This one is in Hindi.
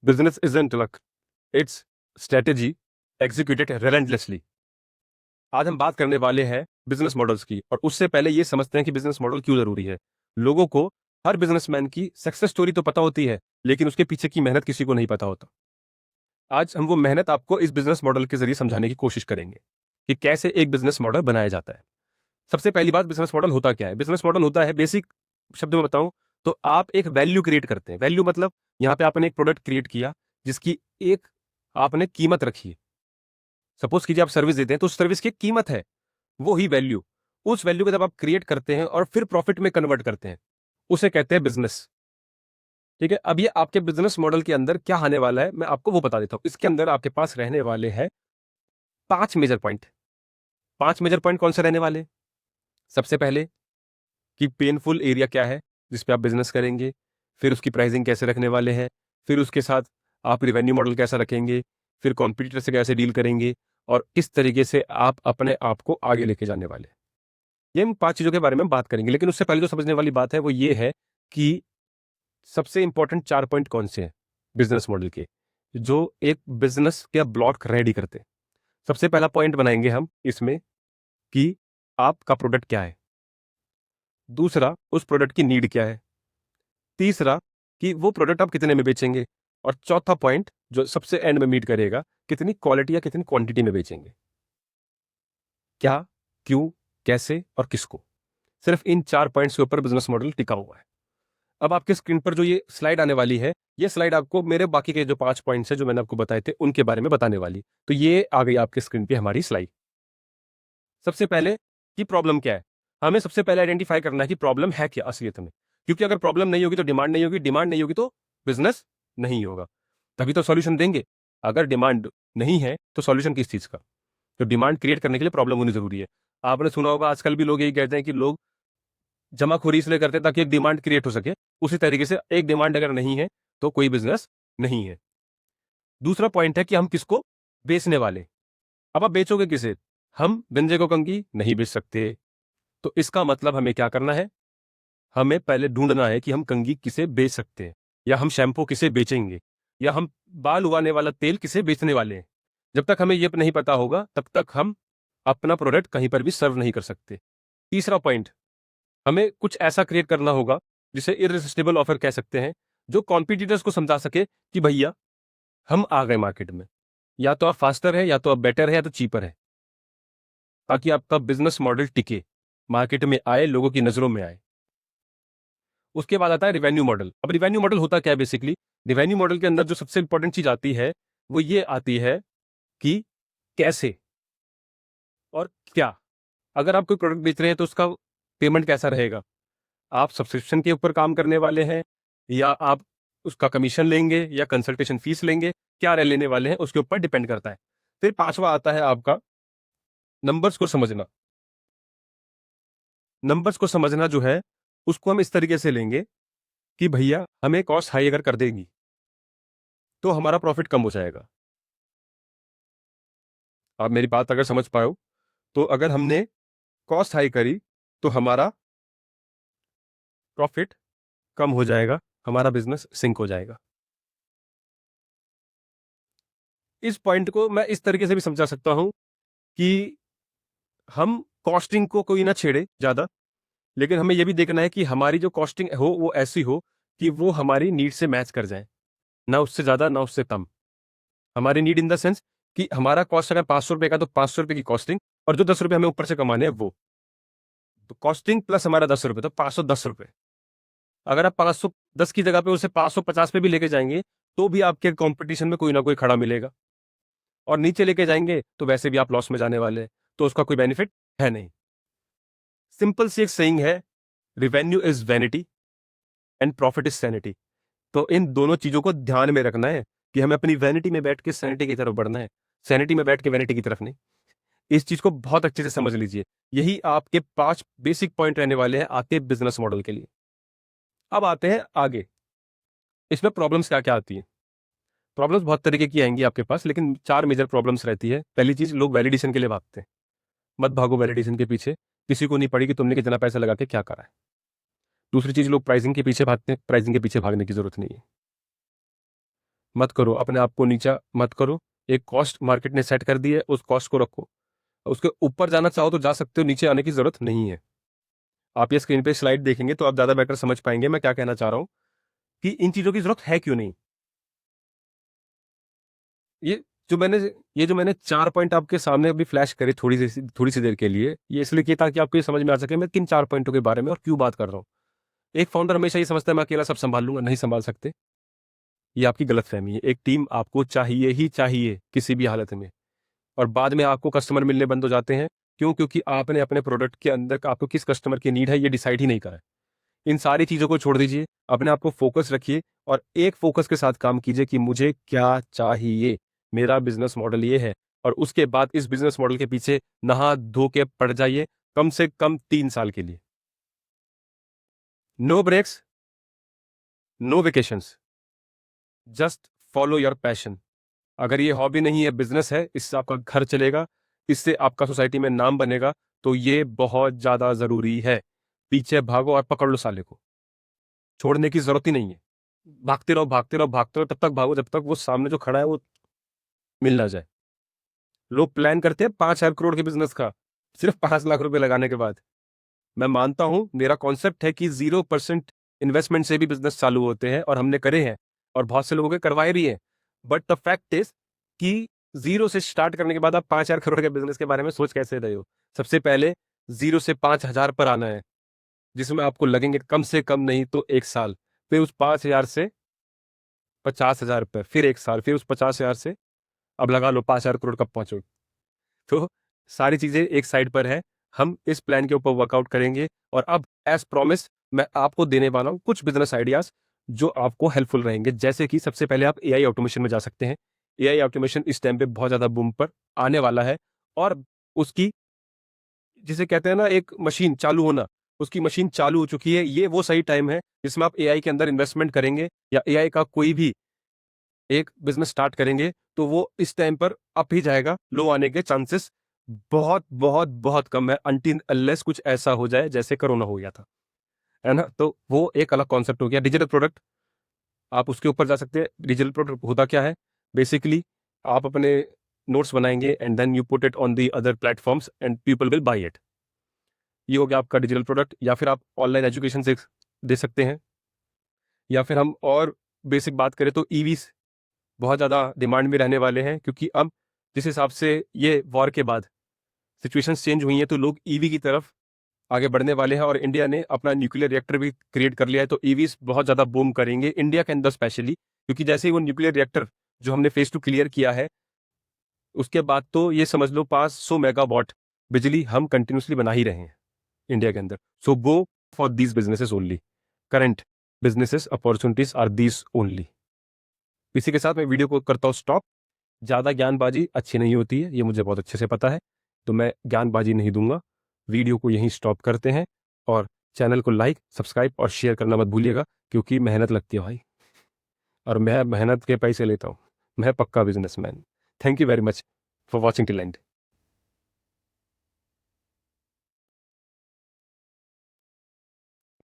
Business isn't luck, it's strategy executed relentlessly। आज हम बात करने वाले हैं बिजनेस मॉडल्स की, और उससे पहले ये समझते हैं कि बिजनेस मॉडल क्यों जरूरी है। लोगों को हर बिजनेसमैन की सक्सेस स्टोरी तो पता होती है, लेकिन उसके पीछे की मेहनत किसी को नहीं पता होता। आज हम वो मेहनत आपको इस बिजनेस मॉडल के जरिए समझाने की कोशिश करेंगे कि कैसे एक बिजनेस मॉडल बनाया जाता है। सबसे पहली बात, बिजनेस मॉडल होता क्या है? बिजनेस मॉडल होता है, बेसिक शब्द में बताऊं तो आप एक वैल्यू क्रिएट करते हैं। वैल्यू मतलब यहाँ पे आपने एक प्रोडक्ट क्रिएट किया जिसकी एक आपने कीमत रखी है। सपोज कीजिए आप सर्विस देते हैं तो उस सर्विस की एक कीमत है, वो ही वैल्यू। उस वैल्यू को जब आप क्रिएट करते हैं और फिर प्रॉफिट में कन्वर्ट करते हैं, उसे कहते हैं बिजनेस। ठीक है, अब ये आपके बिजनेस मॉडल के अंदर क्या आने वाला है मैं आपको वो बता देता हूं। इसके अंदर आपके पास रहने वाले हैं 5 मेजर पॉइंट। 5 मेजर पॉइंट कौन से रहने वाले? सबसे पहले कि पेनफुल एरिया क्या है जिस पे आप बिजनेस करेंगे, फिर उसकी प्राइसिंग कैसे रखने वाले हैं, फिर उसके साथ आप रिवेन्यू मॉडल कैसा रखेंगे, फिर कॉम्पिटिटर से कैसे डील करेंगे, और किस तरीके से आप अपने आप को आगे लेके जाने वाले हैं। ये हम 5 चीजों के बारे में बात करेंगे, लेकिन उससे पहले जो समझने वाली बात है वो ये है कि सबसे इंपॉर्टेंट 4 पॉइंट कौन से हैं बिजनेस मॉडल के, जो एक बिजनेस का ब्लॉक रेडी करते हैं। सबसे पहला पॉइंट बनाएंगे हम इसमें कि आपका प्रोडक्ट क्या है। दूसरा, उस प्रोडक्ट की नीड क्या है। तीसरा, कि वो प्रोडक्ट आप कितने में बेचेंगे। और चौथा पॉइंट जो सबसे एंड में मीट करेगा, कितनी क्वालिटी या कितनी क्वांटिटी में बेचेंगे। क्या, क्यों, कैसे और किसको। सिर्फ इन 4 पॉइंट्स के ऊपर बिजनेस मॉडल टिका हुआ है। अब आपके स्क्रीन पर जो ये स्लाइड आने वाली है, ये स्लाइड आपको मेरे बाकी के जो 5 पॉइंट्स है जो मैंने आपको बताए थे उनके बारे में बताने वाली। तो ये आ गई आपके स्क्रीन पे हमारी स्लाइड। सबसे पहले कि प्रॉब्लम क्या है। हमें सबसे पहले आइडेंटिफाई करना है कि प्रॉब्लम है क्या असलियत में। क्योंकि अगर प्रॉब्लम नहीं होगी तो डिमांड नहीं होगी, डिमांड नहीं होगी तो बिजनेस नहीं होगा। तभी तो सॉल्यूशन देंगे। अगर डिमांड नहीं है तो सॉल्यूशन किस चीज का? तो डिमांड क्रिएट करने के लिए प्रॉब्लम होनी जरूरी है। आपने सुना होगा आजकल भी लोग यही कहते हैं कि लोग जमाखोरी इसलिए करते हैं ताकि एक डिमांड क्रिएट हो सके। उसी तरीके से एक डिमांड अगर नहीं है तो कोई बिजनेस नहीं है। दूसरा पॉइंट है कि हम किसको बेचने वाले। अब आप बेचोगे किसे? हम गंजे को कंघी नहीं बेच सकते। तो इसका मतलब हमें क्या करना है? हमें पहले ढूंढना है कि हम कंघी किसे बेच सकते हैं, या हम शैम्पू किसे बेचेंगे, या हम बाल उगाने वाला तेल किसे बेचने वाले हैं। जब तक हमें यह नहीं पता होगा तब तक हम अपना प्रोडक्ट कहीं पर भी सर्व नहीं कर सकते। तीसरा पॉइंट, हमें कुछ ऐसा क्रिएट करना होगा जिसे इररेसिस्टिबल ऑफर कह सकते हैं, जो कॉम्पिटिटर्स को समझा सके कि भैया हम आ गए मार्केट में, या तो आप फास्टर है, या तो आप बेटर है, या तो चीपर है, ताकि आपका बिजनेस मॉडल टिके, मार्केट में आए, लोगों की नजरों में आए। उसके बाद आता है रिवेन्यू मॉडल। अब रिवेन्यू मॉडल होता क्या है बेसिकली? रिवेन्यू मॉडल के अंदर जो सबसे इंपॉर्टेंट चीज आती है वो ये आती है कि कैसे और क्या। अगर आप कोई प्रोडक्ट बेच रहे हैं तो उसका पेमेंट कैसा रहेगा? आप सब्सक्रिप्शन के ऊपर काम करने वाले हैं, या आप उसका कमीशन लेंगे, या कंसल्टेशन फीस लेंगे, क्या लेने वाले हैं उसके ऊपर डिपेंड करता है। फिर पांचवा आता है आपका नंबर्स को समझना। नंबर्स को समझना जो है उसको हम इस तरीके से लेंगे कि भैया हमें कॉस्ट हाई अगर कर देगी तो हमारा प्रॉफिट कम हो जाएगा। आप मेरी बात अगर समझ पाओ, तो अगर हमने कॉस्ट हाई करी तो हमारा प्रॉफिट कम हो जाएगा, हमारा बिजनेस सिंक हो जाएगा। इस पॉइंट को मैं इस तरीके से भी समझा सकता हूं कि हम कॉस्टिंग को कोई ना छेड़े ज्यादा, लेकिन हमें यह भी देखना है कि हमारी जो कॉस्टिंग हो वो ऐसी हो कि वो हमारी नीड से मैच कर जाए, ना उससे ज्यादा ना उससे कम। हमारी नीड इन द सेंस कि हमारा कॉस्ट अगर 500 रुपए का तो 500 रुपए की कॉस्टिंग, और जो 10 रुपए हमें ऊपर से कमाने हैं वो, तो कॉस्टिंग प्लस हमारा 10 रुपए तो 510 रुपए। अगर आप 510 की जगह पे उसे 550 पे भी लेके जाएंगे तो भी आपके कंपटीशन में कोई ना कोई खड़ा मिलेगा, और नीचे लेके जाएंगे तो वैसे भी आप लॉस में जाने वाले हैं, तो उसका कोई बेनिफिट है नहीं। सिंपल सी एक सेइंग है, revenue is vanity and profit is sanity. तो इन दोनों चीजों को ध्यान में रखना है कि हमें अपनी वैनिटी में बैठ के सैनिटी की तरफ बढ़ना है, सैनिटी में बैठ के वैनिटी की तरफ नहीं। इस चीज को बहुत अच्छे से समझ लीजिए। यही आपके 5 बेसिक पॉइंट रहने वाले हैं आपके बिजनेस मॉडल के लिए। अब आते हैं आगे, इसमें प्रॉब्लम्स क्या क्या आती हैं। प्रॉब्लम्स बहुत तरीके की आएंगी आपके पास, लेकिन 4 मेजर प्रॉब्लम्स रहती है। पहली चीज, लोग वैलिडेशन के लिए भागते हैं। मत भागो वैलिडेशन के पीछे, किसी को नहीं पड़ी कि तुमने कितना पैसा लगा के क्या करा है। दूसरी चीज, लोग प्राइसिंग के पीछे भागते हैं। प्राइसिंग के पीछे भागने की जरूरत नहीं है। मत करो, अपने आप को नीचा मत करो। एक कॉस्ट मार्केट ने सेट कर दी है, उस कॉस्ट को रखो। उसके ऊपर जाना चाहो तो जा सकते हो, नीचे आने की जरूरत नहीं है। आप ये स्क्रीन पे स्लाइड देखेंगे तो आप ज्यादा बेटर समझ पाएंगे मैं क्या कहना चाह रहा हूं कि इन चीजों की जरूरत है क्यों नहीं। ये ये जो मैंने 4 पॉइंट आपके सामने अभी फ्लैश करे थोड़ी सी देर के लिए, ये इसलिए किया ताकि आपको ये समझ में आ सके मैं किन 4 पॉइंटों के बारे में और क्यों बात कर रहा हूँ। एक फाउंडर हमेशा ये समझता है मैं अकेला सब संभाल लूंगा, नहीं संभाल सकते। ये आपकी गलतफहमी है। एक टीम आपको चाहिए ही चाहिए किसी भी हालत में। और बाद में आपको कस्टमर मिलने बंद हो जाते हैं। क्यों? क्योंकि आपने अपने प्रोडक्ट के अंदर का आपको किस कस्टमर की नीड है ये डिसाइड ही नहीं करा है। इन सारी चीज़ों को छोड़ दीजिए, अपने आप को फोकस रखिए और एक फोकस के साथ काम कीजिए कि मुझे क्या चाहिए, मेरा बिजनेस मॉडल ये है। और उसके बाद इस बिजनेस मॉडल के पीछे नहा धो के पड़ जाइए कम से कम 3 साल के लिए। No breaks, no vacations, just follow your passion. अगर ये हॉबी नहीं है, बिजनेस है, इससे आपका घर चलेगा, इससे आपका सोसाइटी में नाम बनेगा, तो ये बहुत ज्यादा जरूरी है। पीछे भागो और पकड़ लो साले को, छोड़ने की जरूरत ही नहीं है। भागते रहो भागते रहो भागते रहो, तब तक भागो जब तक वो सामने जो खड़ा है वो मिल ना जाए। लोग प्लान करते हैं 5,000 करोड़ के बिजनेस का सिर्फ 5 लाख रुपए लगाने के बाद। मैं मानता हूं, मेरा कॉन्सेप्ट है कि 0% इन्वेस्टमेंट से भी बिजनेस चालू होते हैं और हमने करे हैं और बहुत से लोगों के करवाए भी हैं। बट द फैक्ट इज कि जीरो से स्टार्ट करने के बाद आप 5,000 करोड़ के बिजनेस के बारे में सोच कैसे रहे हो। सबसे पहले 0 से 5,000 पर आना है, जिसमें आपको लगेंगे कम से कम नहीं तो 1 साल। फिर उस 5,000 से 50,000 पर, फिर 1 साल, फिर उस 50,000 से अब लगा लो 5,000 करोड़ कब पहुंचो। तो सारी चीजें एक साइड पर है, हम इस प्लान के ऊपर वर्कआउट करेंगे। और अब एज प्रॉमिस मैं आपको देने वाला हूं कुछ बिजनेस आइडियाज जो आपको हेल्पफुल रहेंगे। जैसे कि सबसे पहले आप एआई ऑटोमेशन में जा सकते हैं। एआई ऑटोमेशन इस टाइम पे बहुत ज्यादा बूम पर आने वाला है। और उसकी, जिसे कहते हैं ना एक मशीन चालू होना, उसकी मशीन चालू हो चुकी है। ये वो सही टाइम है जिसमें आप एआई के अंदर इन्वेस्टमेंट करेंगे या एआई का कोई भी एक बिजनेस स्टार्ट करेंगे तो वो इस टाइम पर अप ही जाएगा। लो आने के चांसेस बहुत बहुत बहुत कम है, अनटिल अनलेस कुछ ऐसा हो जाए जैसे कोरोना हो गया था, है ना। तो वो एक अलग कॉन्सेप्ट हो गया। डिजिटल प्रोडक्ट, आप उसके ऊपर जा सकते हैं। डिजिटल प्रोडक्ट होता क्या है? बेसिकली आप अपने नोट्स बनाएंगे and then you put it on the other platforms and people will buy it. ये हो गया आपका डिजिटल प्रोडक्ट। या फिर आप ऑनलाइन एजुकेशन से दे सकते हैं। या फिर हम और बेसिक बात करें तो ईवीज बहुत ज़्यादा डिमांड में रहने वाले हैं, क्योंकि अब जिस हिसाब से ये वॉर के बाद सिचुएशंस चेंज हुई हैं तो लोग ईवी की तरफ आगे बढ़ने वाले हैं। और इंडिया ने अपना न्यूक्लियर रिएक्टर भी क्रिएट कर लिया है, तो ईवीज बहुत ज़्यादा बूम करेंगे इंडिया के अंदर स्पेशली। क्योंकि जैसे ही वो न्यूक्लियर रिएक्टर जो हमने फेज 2 क्लियर किया है, उसके बाद तो ये समझ लो 500 मेगावाट बिजली हम कंटिन्यूसली बना ही रहे हैं इंडिया के अंदर। So go for these businesses only. Current businesses opportunities are these only. इसी के साथ मैं वीडियो को करता हूँ स्टॉप। ज़्यादा ज्ञानबाजी अच्छी नहीं होती है, ये मुझे बहुत अच्छे से पता है, तो मैं ज्ञानबाजी नहीं दूंगा। वीडियो को यहीं स्टॉप करते हैं और चैनल को लाइक, सब्सक्राइब और शेयर करना मत भूलिएगा, क्योंकि मेहनत लगती है भाई, और मैं मेहनत के पैसे लेता हूँ। मैं पक्का businessman. Thank you very much for watching till and.